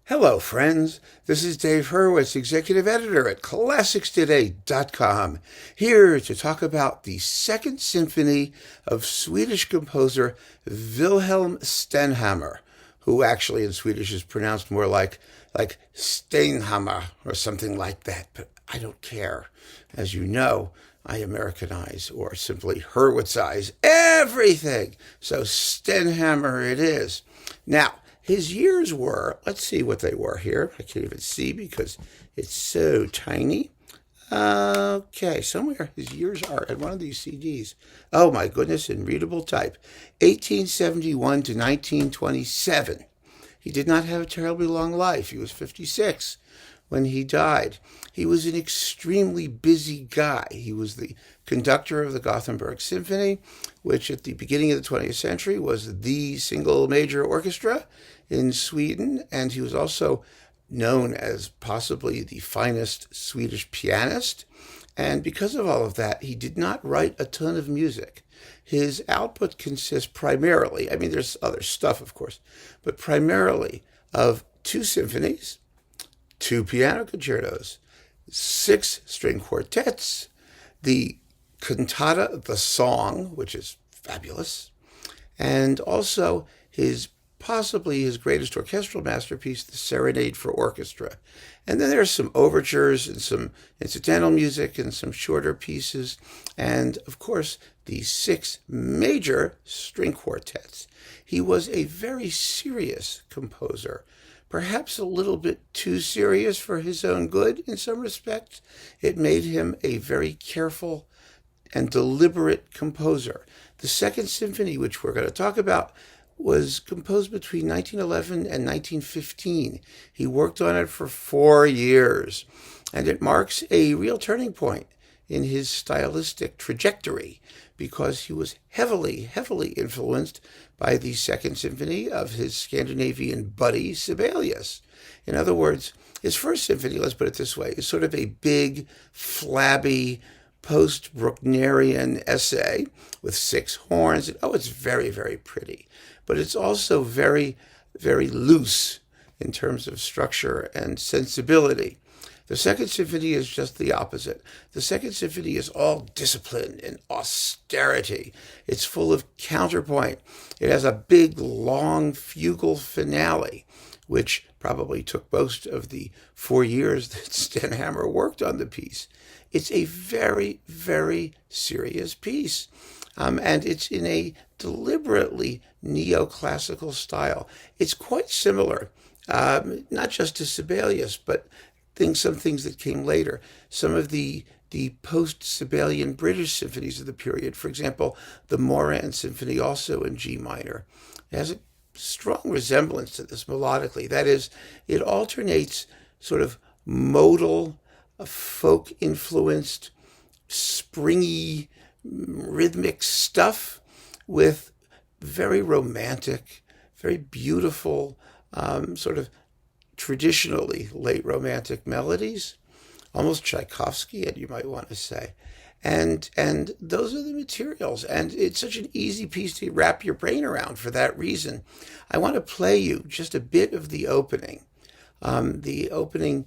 Hello, friends. This is Dave Hurwitz, Executive Editor at ClassicsToday.com, here to talk about the Second Symphony of Swedish composer Wilhelm Stenhammar, who actually in Swedish is pronounced more like Stenhammar or something like that, but I don't care. As you know, I Americanize or simply Hurwitzize everything. So Stenhammar it is. Now, his years were, let's see what they were here. I can't even see because it's so tiny. Okay, somewhere his years are at one of these CDs. Oh my goodness, in readable type. 1871 to 1927. He did not have a terribly long life. He was 56 when he died. He was an extremely busy guy. He was the conductor of the Gothenburg Symphony, which at the beginning of the 20th century was the single major orchestra in Sweden, and he was also known as possibly the finest Swedish pianist. And because of all of that, he did not write a ton of music. His output consists primarily, I mean, there's other stuff, of course, but primarily of 2 symphonies, 2 piano concertos, 6 string quartets, the cantata, the song, which is fabulous, and also possibly his greatest orchestral masterpiece, the Serenade for orchestra. And then there's some overtures and some incidental music and some shorter pieces, and of course the 6 major string quartets. He was a very serious composer, perhaps a little bit too serious for his own good in some respects. It made him a very careful and deliberate composer. The Second Symphony, which we're going to talk about, was composed between 1911 and 1915. He worked on it for 4 years, and it marks a real turning point in his stylistic trajectory because he was heavily, heavily influenced by the Second Symphony of his Scandinavian buddy Sibelius. In other words, his first symphony, let's put it this way, is sort of a big, flabby, post-Brucknerian essay with 6 horns. Oh, it's very, very pretty. But it's also very, very loose in terms of structure and sensibility. The Second Symphony is just the opposite. The Second Symphony is all discipline and austerity. It's full of counterpoint. It has a big, long fugal finale, which probably took most of the 4 years that Stenhammar worked on the piece. It's a very, very serious piece. And it's in a deliberately neoclassical style. It's quite similar, not just to Sibelius, but some things that came later. Some of the post-Sibelian British symphonies of the period, for example, the Moran Symphony, also in G minor, it has a strong resemblance to this melodically. That is, it alternates sort of modal, folk-influenced, springy, rhythmic stuff with very romantic, very beautiful, sort of traditionally late romantic melodies, almost Tchaikovsky, you might want to say. And those are the materials. And it's such an easy piece to wrap your brain around for that reason. I want to play you just a bit of the opening. The opening,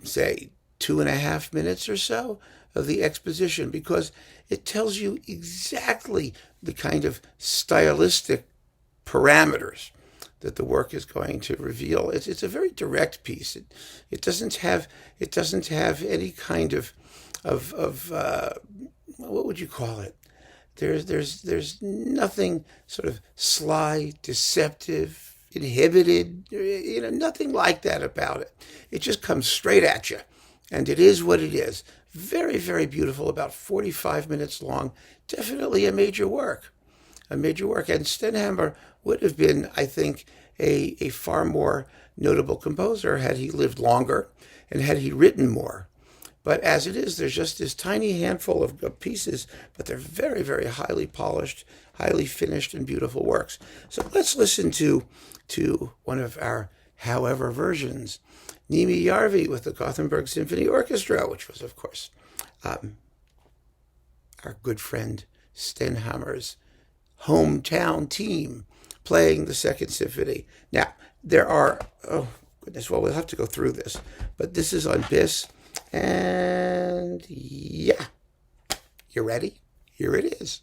say, 2.5 minutes or so of the exposition, because it tells you exactly the kind of stylistic parameters that the work is going to reveal. It's a very direct piece. It doesn't have any kind of what would you call it? There's nothing sort of sly, deceptive, inhibited, nothing like that about it. It just comes straight at you, and it is what it is. Very, very beautiful, about 45 minutes long. Definitely a major work. And Stenhammar would have been, I think, a far more notable composer had he lived longer and had he written more. But as it is, there's just this tiny handful of pieces, but they're very, very highly polished, highly finished, and beautiful works. So let's listen to one of our however versions. Nimi Järvi with the Gothenburg Symphony Orchestra, which was, of course, our good friend Stenhammer's hometown team. playing the Second Symphony. Now, there are, oh goodness, well, we'll have to go through this, but this is on BIS, and yeah, you ready? Here it is.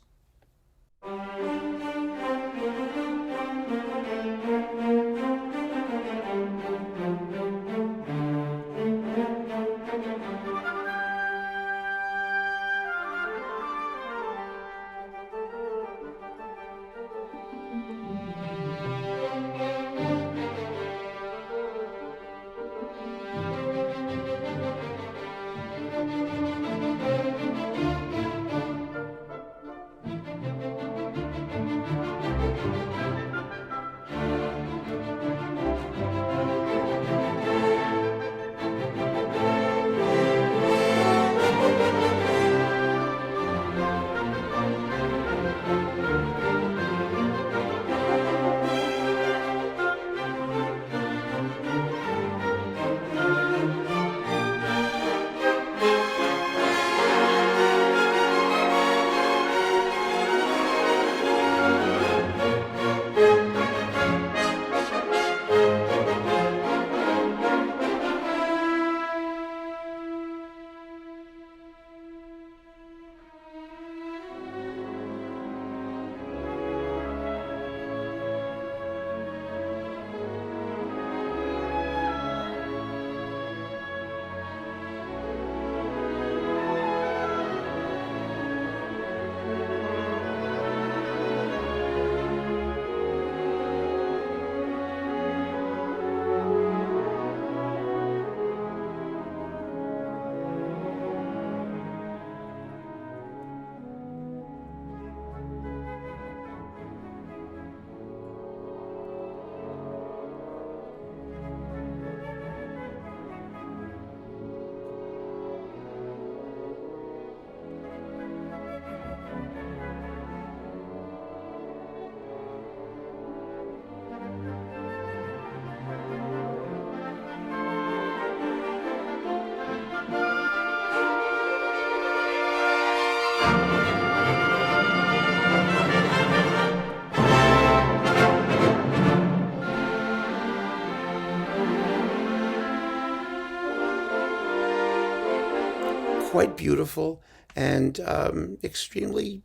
Quite beautiful and extremely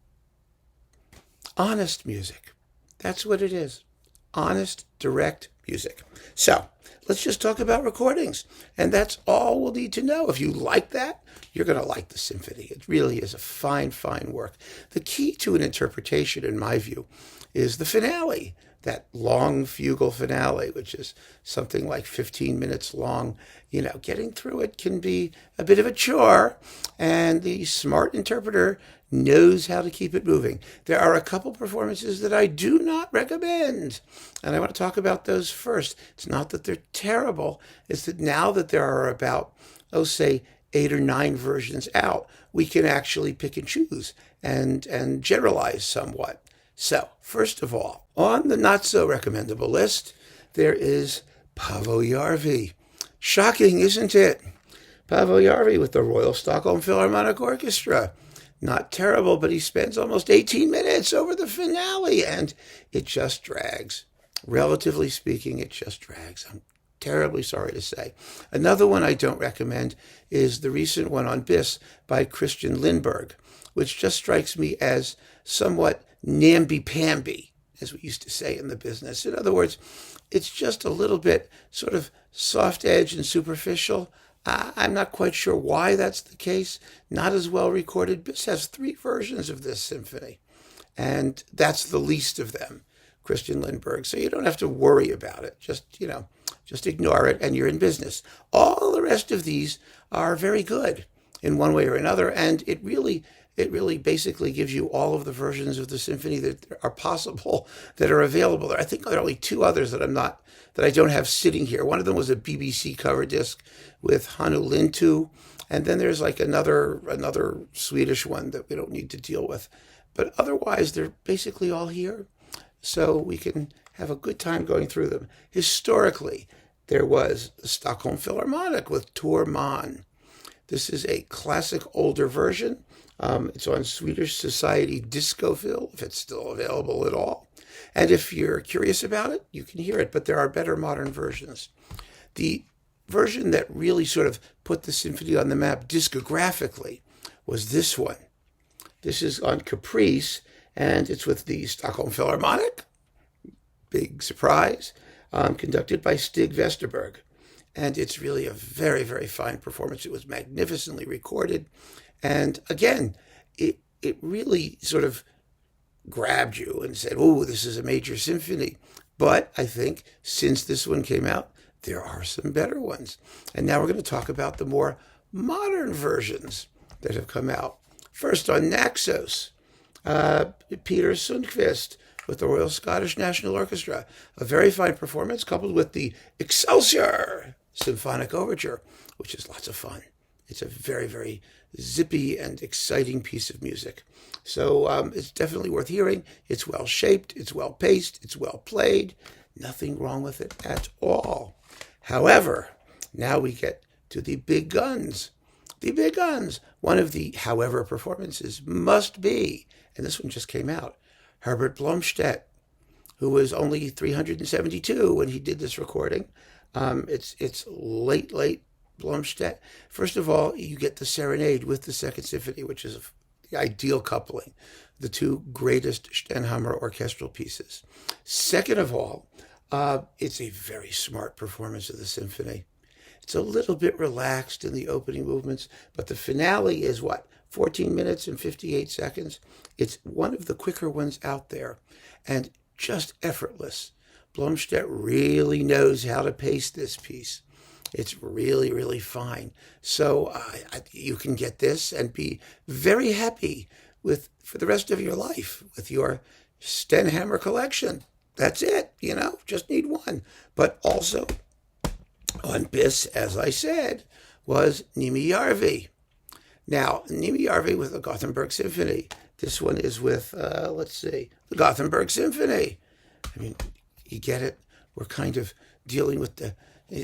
honest music. That's what it is. Honest, direct music. So let's just talk about recordings. And that's all we'll need to know. If you like that, you're going to like the symphony. It really is a fine, fine work. The key to an interpretation, in my view, is the finale. That long fugal finale, which is something like 15 minutes long. You know, getting through it can be a bit of a chore, and the smart interpreter knows how to keep it moving. There are a couple performances that I do not recommend, and I want to talk about those first. It's not that they're terrible, it's that now that there are about, say, 8 or 9 versions out, we can actually pick and choose and generalize somewhat. So, first of all, on the not-so-recommendable list, there is Paavo Järvi. Shocking, isn't it? Paavo Järvi with the Royal Stockholm Philharmonic Orchestra. Not terrible, but he spends almost 18 minutes over the finale, and it just drags. Relatively speaking, it just drags. I'm terribly sorry to say. Another one I don't recommend is the recent one on BIS by Christian Lindberg, which just strikes me as somewhat namby-pamby, as we used to say in the business. In other words, it's just a little bit sort of soft edge and superficial. I'm not quite sure why that's the case. Not as well recorded. BIS has 3 versions of this symphony, and that's the least of them, Christian Lindberg. So you don't have to worry about it. Just ignore it, and you're in business. All the rest of these are very good in one way or another, and it really basically gives you all of the versions of the symphony that are possible, that are available there. I think there are only 2 others that I don't have sitting here. One of them was a BBC cover disc with Hannu Lintu, and then there's like another Swedish one that we don't need to deal with. But otherwise, they're basically all here, so we can have a good time going through them. Historically, there was the Stockholm Philharmonic with Tor Mann. This is a classic older version. It's on Swedish Society Discophil, if it's still available at all. And if you're curious about it, you can hear it, but there are better modern versions. The version that really sort of put the symphony on the map discographically was this one. This is on Caprice, and it's with the Stockholm Philharmonic. Big surprise. Conducted by Stig Vesterberg. And it's really a very, very fine performance. It was magnificently recorded. And again, it really sort of grabbed you and said, oh, this is a major symphony. But I think since this one came out, there are some better ones. And now we're going to talk about the more modern versions that have come out. First on Naxos, Peter Sundqvist with the Royal Scottish National Orchestra. A very fine performance coupled with the Excelsior Symphonic Overture, which is lots of fun. It's a very, very zippy and exciting piece of music. So it's definitely worth hearing. It's well shaped, it's well paced, it's well played. Nothing wrong with it at all. However, now we get to the big guns. The big guns. One of the however performances must be, and this one just came out, Herbert Blomstedt, who was only 372 when he did this recording. It's late Blomstedt. First of all, you get the Serenade with the Second Symphony, which is the ideal coupling, the two greatest Stenhammer orchestral pieces. Second of all, it's a very smart performance of the symphony. It's a little bit relaxed in the opening movements, but the finale is 14 minutes and 58 seconds. It's one of the quicker ones out there and just effortless. Blomstedt really knows how to pace this piece. It's really, really fine. So you can get this and be very happy for the rest of your life with your Stenhammer collection. That's it, just need one. But also on BIS, as I said, was Niemi Järvi. Now, Niemi Järvi with the Gothenburg Symphony. This one is with, the Gothenburg Symphony. I mean, you get it? We're kind of dealing with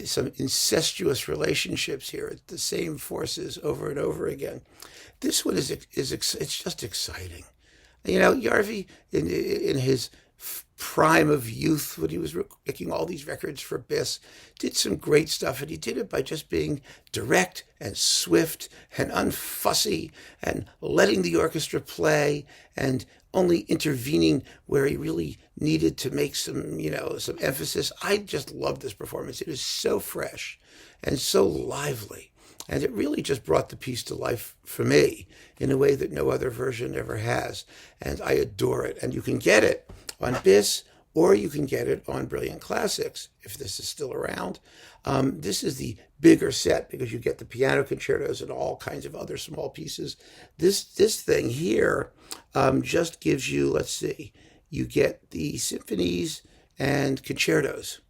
some incestuous relationships here. It's the same forces over and over again. This one it's just exciting. Järvi in his prime of youth, when he was making all these records for BIS, did some great stuff, and he did it by just being direct and swift and unfussy and letting the orchestra play and only intervening where he really needed to make some emphasis. I just love this performance. It is so fresh and so lively. And it really just brought the piece to life for me in a way that no other version ever has. And I adore it. And you can get it on BIS, or you can get it on Brilliant Classics, if this is still around. This is the bigger set because you get the piano concertos and all kinds of other small pieces. This thing here just gives you, you get the symphonies and concertos.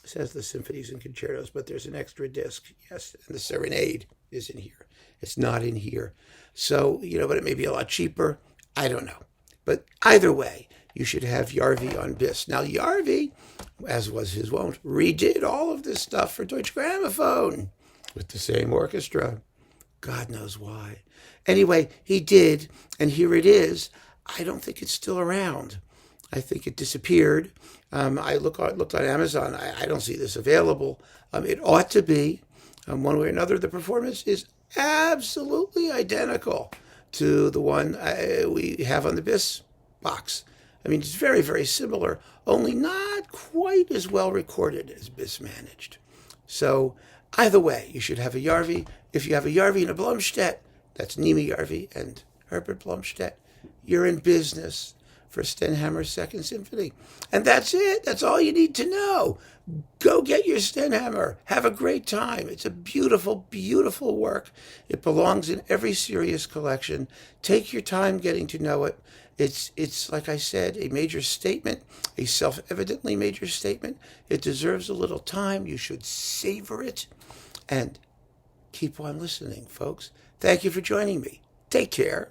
It says the symphonies and concertos, but there's an extra disc. Yes, and the Serenade is in here. It's not in here. So, but it may be a lot cheaper. I don't know. But either way, you should have Järvi on BIS. Now, Järvi, as was his wont, redid all of this stuff for Deutsche Grammophon with the same orchestra. God knows why. Anyway, he did, and here it is. I don't think it's still around. I think it disappeared. I looked on Amazon. I don't see this available. It ought to be. One way or another, the performance is absolutely identical to the one we have on the BIS box. I mean, it's very, very similar, only not quite as well recorded as BIS managed. So either way, you should have a Järvi. If you have a Järvi and a Blomstedt, that's Niemi Järvi and Herbert Blomstedt, you're in business for Stenhammer's Second Symphony. And that's it. That's all you need to know. Go get your Stenhammer. Have a great time. It's a beautiful, beautiful work. It belongs in every serious collection. Take your time getting to know it. It's like I said, a major statement, a self-evidently major statement. It deserves a little time. You should savor it and keep on listening, folks. Thank you for joining me. Take care.